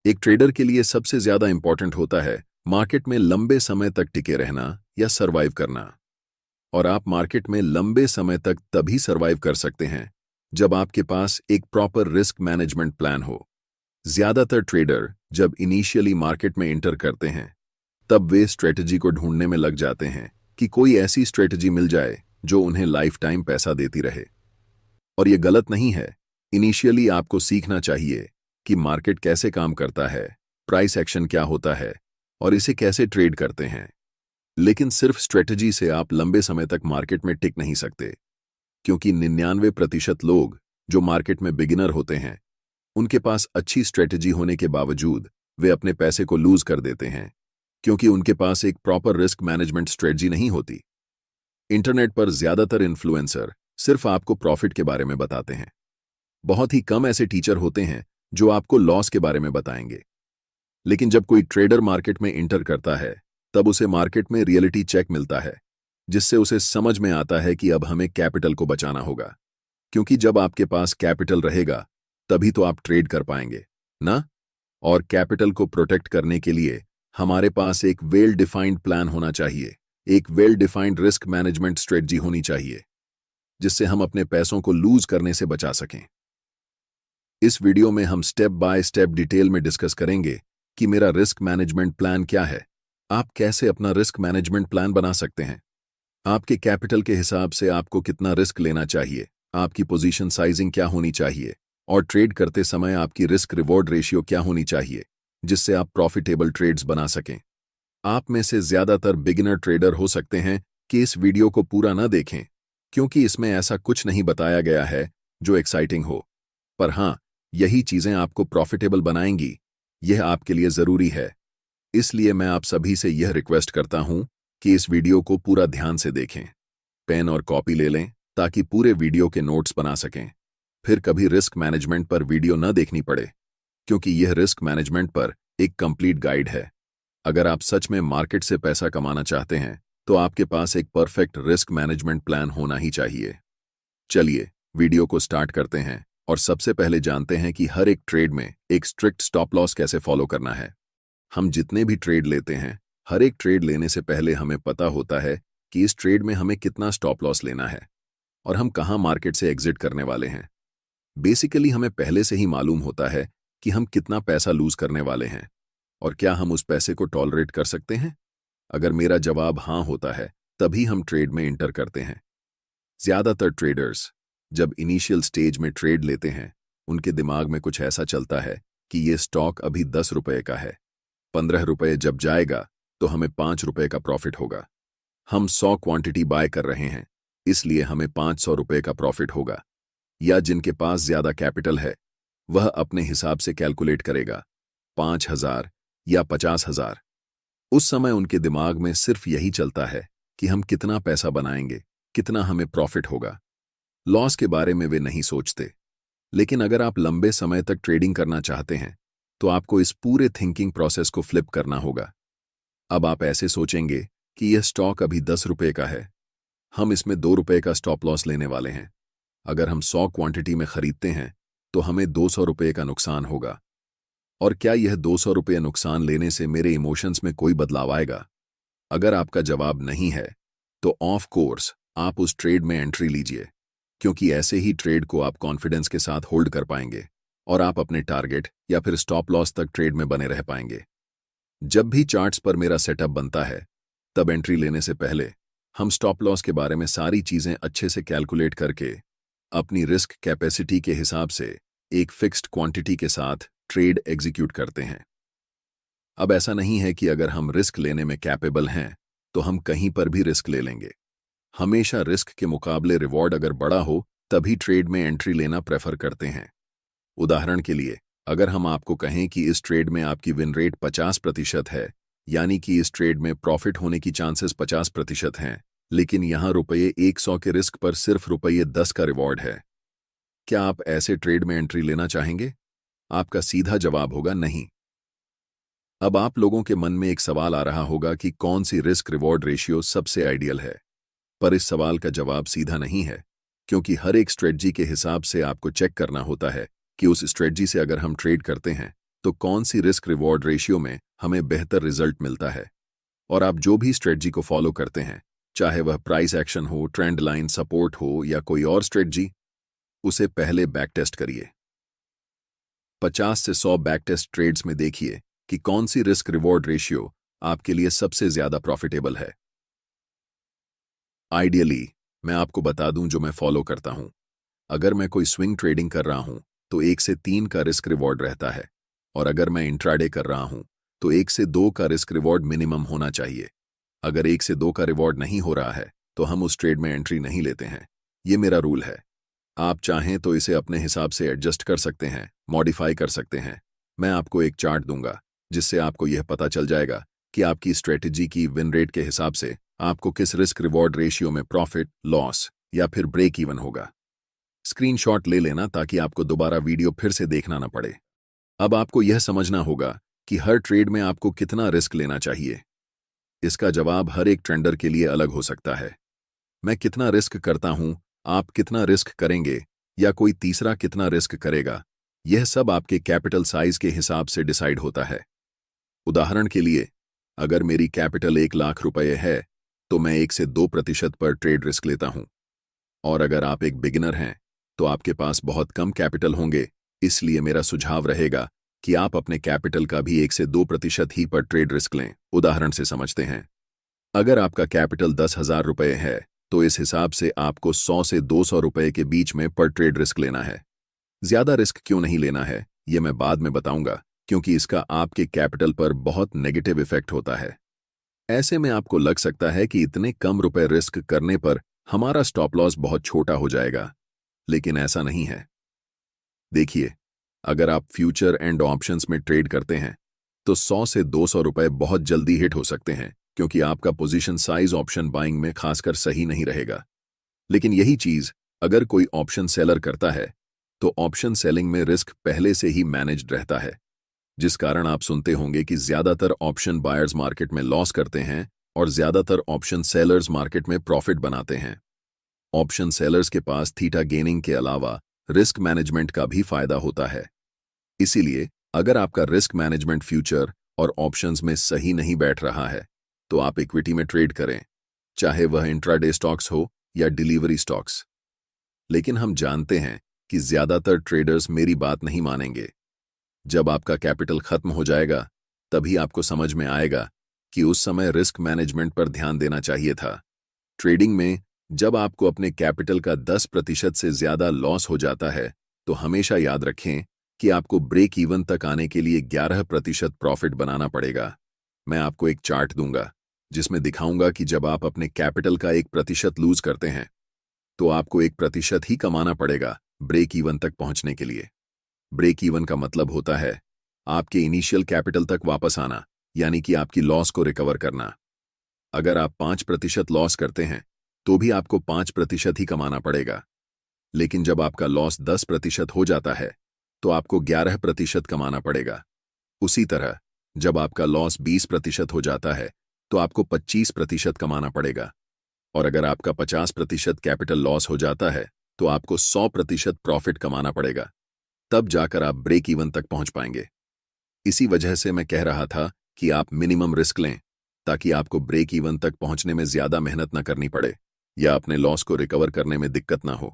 एक ट्रेडर के लिए सबसे ज्यादा इंपॉर्टेंट होता है मार्केट में लंबे समय तक टिके रहना या सरवाइव करना। और आप मार्केट में लंबे समय तक तभी सरवाइव कर सकते हैं जब आपके पास एक प्रॉपर रिस्क मैनेजमेंट प्लान हो। ज्यादातर ट्रेडर जब इनिशियली मार्केट में एंटर करते हैं तब वे स्ट्रेटजी को ढूंढने में लग जाते हैं कि कोई ऐसी स्ट्रेटजी मिल जाए जो उन्हें लाइफ टाइम पैसा देती रहे। और ये गलत नहीं है। इनिशियली आपको सीखना चाहिए कि मार्केट कैसे काम करता है, प्राइस एक्शन क्या होता है और इसे कैसे ट्रेड करते हैं। लेकिन सिर्फ स्ट्रेटजी से आप लंबे समय तक मार्केट में टिक नहीं सकते, क्योंकि 99% लोग जो मार्केट में बिगिनर होते हैं उनके पास अच्छी स्ट्रेटजी होने के बावजूद वे अपने पैसे को लूज कर देते हैं, क्योंकि उनके पास एक प्रॉपर रिस्क मैनेजमेंट स्ट्रेटजी नहीं होती। इंटरनेट पर ज्यादातर इन्फ्लुएंसर सिर्फ आपको प्रॉफिट के बारे में बताते हैं। बहुत ही कम ऐसे टीचर होते हैं जो आपको लॉस के बारे में बताएंगे। लेकिन जब कोई ट्रेडर मार्केट में इंटर करता है तब उसे मार्केट में रियलिटी चेक मिलता है, जिससे उसे समझ में आता है कि अब हमें कैपिटल को बचाना होगा। क्योंकि जब आपके पास कैपिटल रहेगा तभी तो आप ट्रेड कर पाएंगे ना। और कैपिटल को प्रोटेक्ट करने के लिए हमारे पास एक वेल डिफाइंड प्लान होना चाहिए, एक well defined risk management strategy होनी चाहिए, जिससे हम अपने पैसों को लूज करने से बचा सकें। इस वीडियो में हम स्टेप बाय स्टेप डिटेल में डिस्कस करेंगे कि मेरा रिस्क मैनेजमेंट प्लान क्या है, आप कैसे अपना रिस्क मैनेजमेंट प्लान बना सकते हैं, आपके कैपिटल के हिसाब से आपको कितना रिस्क लेना चाहिए, आपकी पोजीशन साइजिंग क्या होनी चाहिए और ट्रेड करते समय आपकी रिस्क रिवॉर्ड रेशियो क्या होनी चाहिए, जिससे आप प्रॉफिटेबल ट्रेड्स बना सकें। आप में से ज्यादातर बिगिनर ट्रेडर हो सकते हैं कि इस वीडियो को पूरा न देखें, क्योंकि इसमें ऐसा कुछ नहीं बताया गया है जो एक्साइटिंग हो। पर हाँ, यही चीजें आपको प्रॉफिटेबल बनाएंगी, यह आपके लिए जरूरी है। इसलिए मैं आप सभी से यह रिक्वेस्ट करता हूं कि इस वीडियो को पूरा ध्यान से देखें। पेन और कॉपी ले लें ताकि पूरे वीडियो के नोट्स बना सकें। फिर कभी रिस्क मैनेजमेंट पर वीडियो न देखनी पड़े, क्योंकि यह रिस्क मैनेजमेंट पर एक कंप्लीट गाइड है। अगर आप सच में मार्केट से पैसा कमाना चाहते हैं तो आपके पास एक परफेक्ट रिस्क मैनेजमेंट प्लान होना ही चाहिए। चलिए वीडियो को स्टार्ट करते हैं और सबसे पहले जानते हैं कि हर एक ट्रेड में एक स्ट्रिक्ट स्टॉप लॉस कैसे फॉलो करना है। हम जितने भी ट्रेड लेते हैं, हर एक ट्रेड लेने से पहले हमें पता होता है कि इस ट्रेड में हमें कितना स्टॉप लॉस लेना है और हम कहां मार्केट से एग्जिट करने वाले हैं। बेसिकली हमें पहले से ही मालूम होता है कि हम कितना पैसा लूज करने वाले हैं और क्या हम उस पैसे को टॉलरेट कर सकते हैं। अगर मेरा जवाब हाँ होता है तभी हम ट्रेड में इंटर करते हैं। ज्यादातर ट्रेडर्स जब इनिशियल स्टेज में ट्रेड लेते हैं उनके दिमाग में कुछ ऐसा चलता है कि ये स्टॉक अभी 10 रुपए का है, 15 रुपए जब जाएगा तो हमें 5 रुपए का प्रॉफिट होगा। हम 100 क्वांटिटी बाय कर रहे हैं, इसलिए हमें 500 रुपए का प्रॉफिट होगा। या जिनके पास ज्यादा कैपिटल है वह अपने हिसाब से कैलकुलेट करेगा 5,000 या 50,000। उस समय उनके दिमाग में सिर्फ यही चलता है कि हम कितना पैसा बनाएंगे, कितना हमें प्रॉफिट होगा। लॉस के बारे में वे नहीं सोचते। लेकिन अगर आप लंबे समय तक ट्रेडिंग करना चाहते हैं तो आपको इस पूरे थिंकिंग प्रोसेस को फ्लिप करना होगा। अब आप ऐसे सोचेंगे कि यह स्टॉक अभी 10 रुपए का है, हम इसमें 2 रुपए का स्टॉप लॉस लेने वाले हैं। अगर हम 100 क्वांटिटी में खरीदते हैं तो हमें 200 रुपए का नुकसान होगा। और क्या यह 200 रुपये नुकसान लेने से मेरे इमोशंस में कोई बदलाव आएगा? अगर आपका जवाब नहीं है तो ऑफ कोर्स आप उस ट्रेड में एंट्री लीजिए, क्योंकि ऐसे ही ट्रेड को आप कॉन्फिडेंस के साथ होल्ड कर पाएंगे और आप अपने टारगेट या फिर स्टॉप लॉस तक ट्रेड में बने रह पाएंगे। जब भी चार्ट्स पर मेरा सेटअप बनता है तब एंट्री लेने से पहले हम स्टॉप लॉस के बारे में सारी चीजें अच्छे से कैलकुलेट करके अपनी रिस्क कैपेसिटी के हिसाब से एक फिक्स्ड क्वांटिटी के साथ ट्रेड एग्जीक्यूट करते हैं। अब ऐसा नहीं है कि अगर हम रिस्क लेने में कैपेबल हैं तो हम कहीं पर भी रिस्क ले लेंगे। हमेशा रिस्क के मुकाबले रिवॉर्ड अगर बड़ा हो तभी ट्रेड में एंट्री लेना प्रेफर करते हैं। उदाहरण के लिए, अगर हम आपको कहें कि इस ट्रेड में आपकी विन रेट 50% है, यानी कि इस ट्रेड में प्रॉफिट होने की चांसेस 50% हैं, लेकिन यहां रुपये 100 के रिस्क पर सिर्फ रुपये 10 का रिवॉर्ड है, क्या आप ऐसे ट्रेड में एंट्री लेना चाहेंगे? आपका सीधा जवाब होगा नहीं। अब आप लोगों के मन में एक सवाल आ रहा होगा कि कौन सी रिस्क रिवॉर्ड रेशियो सबसे आइडियल है। पर इस सवाल का जवाब सीधा नहीं है, क्योंकि हर एक स्ट्रेटजी के हिसाब से आपको चेक करना होता है कि उस स्ट्रेटजी से अगर हम ट्रेड करते हैं तो कौन सी रिस्क रिवॉर्ड रेशियो में हमें बेहतर रिजल्ट मिलता है। और आप जो भी स्ट्रेटजी को फॉलो करते हैं, चाहे वह प्राइस एक्शन हो, ट्रेंड लाइन सपोर्ट हो या कोई और स्ट्रेटजी, उसे पहले बैक टेस्ट करिए। 50 से 100 बैक टेस्ट ट्रेड्स में देखिए कि कौन सी रिस्क रिवॉर्ड रेशियो आपके लिए सबसे ज्यादा प्रॉफिटेबल है। आइडियली मैं आपको बता दूं जो मैं फॉलो करता हूं। अगर मैं कोई स्विंग ट्रेडिंग कर रहा हूं तो 1 से 3 का रिस्क रिवॉर्ड रहता है, और अगर मैं इंट्राडे कर रहा हूं तो 1 से 2 का रिस्क रिवॉर्ड मिनिमम होना चाहिए। अगर 1 से 2 का रिवॉर्ड नहीं हो रहा है तो हम उस ट्रेड में एंट्री नहीं लेते हैं। ये मेरा रूल है। आप चाहें तो इसे अपने हिसाब से एडजस्ट कर सकते हैं, मॉडिफाई कर सकते हैं। मैं आपको एक चार्ट दूंगा जिससे आपको यह पता चल जाएगा कि आपकी स्ट्रेटजी की विन रेट के हिसाब से आपको किस रिस्क रिवॉर्ड रेशियो में प्रॉफिट, लॉस या फिर ब्रेक इवन होगा। स्क्रीनशॉट ले लेना ताकि आपको दोबारा वीडियो फिर से देखना ना पड़े। अब आपको यह समझना होगा कि हर ट्रेड में आपको कितना रिस्क लेना चाहिए। इसका जवाब हर एक ट्रेडर के लिए अलग हो सकता है। मैं कितना रिस्क करता हूं, आप कितना रिस्क करेंगे या कोई तीसरा कितना रिस्क करेगा, यह सब आपके कैपिटल साइज के हिसाब से डिसाइड होता है। उदाहरण के लिए, अगर मेरी कैपिटल 1 लाख रुपए है तो मैं 1 से 2% पर ट्रेड रिस्क लेता हूं। और अगर आप एक बिगिनर हैं तो आपके पास बहुत कम कैपिटल होंगे, इसलिए मेरा सुझाव रहेगा कि आप अपने कैपिटल का भी 1 से 2% ही पर ट्रेड रिस्क लें। उदाहरण से समझते हैं, अगर आपका कैपिटल 10,000 रुपये है तो इस हिसाब से आपको 100 से 200 रुपये के बीच में पर ट्रेड रिस्क लेना है। ज्यादा रिस्क क्यों नहीं लेना है ये मैं बाद में बताऊंगा, क्योंकि इसका आपके कैपिटल पर बहुत नेगेटिव इफेक्ट होता है। ऐसे में आपको लग सकता है कि इतने कम रुपए रिस्क करने पर हमारा स्टॉप लॉस बहुत छोटा हो जाएगा, लेकिन ऐसा नहीं है। देखिए, अगर आप फ्यूचर एंड ऑप्शंस में ट्रेड करते हैं तो 100 से 200 रुपए बहुत जल्दी हिट हो सकते हैं, क्योंकि आपका पोजीशन साइज ऑप्शन बाइंग में खासकर सही नहीं रहेगा। लेकिन यही चीज अगर कोई ऑप्शन सेलर करता है तो ऑप्शन सेलिंग में रिस्क पहले से ही मैनेज्ड रहता है, जिस कारण आप सुनते होंगे कि ज्यादातर ऑप्शन बायर्स मार्केट में लॉस करते हैं और ज्यादातर ऑप्शन सेलर्स मार्केट में प्रॉफिट बनाते हैं। ऑप्शन सेलर्स के पास थीटा गेनिंग के अलावा रिस्क मैनेजमेंट का भी फायदा होता है। इसीलिए अगर आपका रिस्क मैनेजमेंट फ्यूचर और ऑप्शंस में सही नहीं बैठ रहा है तो आप इक्विटी में ट्रेड करें, चाहे वह इंट्राडे स्टॉक्स हो या डिलीवरी स्टॉक्स। लेकिन हम जानते हैं कि ज्यादातर ट्रेडर्स मेरी बात नहीं मानेंगे। जब आपका कैपिटल खत्म हो जाएगा तभी आपको समझ में आएगा कि उस समय रिस्क मैनेजमेंट पर ध्यान देना चाहिए था। ट्रेडिंग में जब आपको अपने कैपिटल का 10% से ज्यादा लॉस हो जाता है तो हमेशा याद रखें कि आपको ब्रेक इवन तक आने के लिए 11% प्रॉफिट बनाना पड़ेगा। मैं आपको एक चार्ट दूंगा जिसमें दिखाऊंगा कि जब आप अपने कैपिटल का 1% लूज करते हैं तो आपको 1% ही कमाना पड़ेगा ब्रेक इवन तक पहुंचने के लिए। ब्रेक इवन का मतलब होता है आपके इनिशियल कैपिटल तक वापस आना, यानी कि आपकी लॉस को रिकवर करना। अगर आप 5% लॉस करते हैं तो भी आपको 5% ही कमाना पड़ेगा, लेकिन जब आपका लॉस 10% हो जाता है तो आपको 11% कमाना पड़ेगा। उसी तरह जब आपका लॉस 20% हो जाता है तो आपको 25% कमाना पड़ेगा, और अगर आपका 50% कैपिटल लॉस हो जाता है तो आपको 100% प्रॉफिट कमाना पड़ेगा। तब जाकर आप ब्रेक इवन तक पहुंच पाएंगे। इसी वजह से मैं कह रहा था कि आप मिनिमम रिस्क लें ताकि आपको ब्रेक इवन तक पहुंचने में ज्यादा मेहनत न करनी पड़े या अपने लॉस को रिकवर करने में दिक्कत ना हो।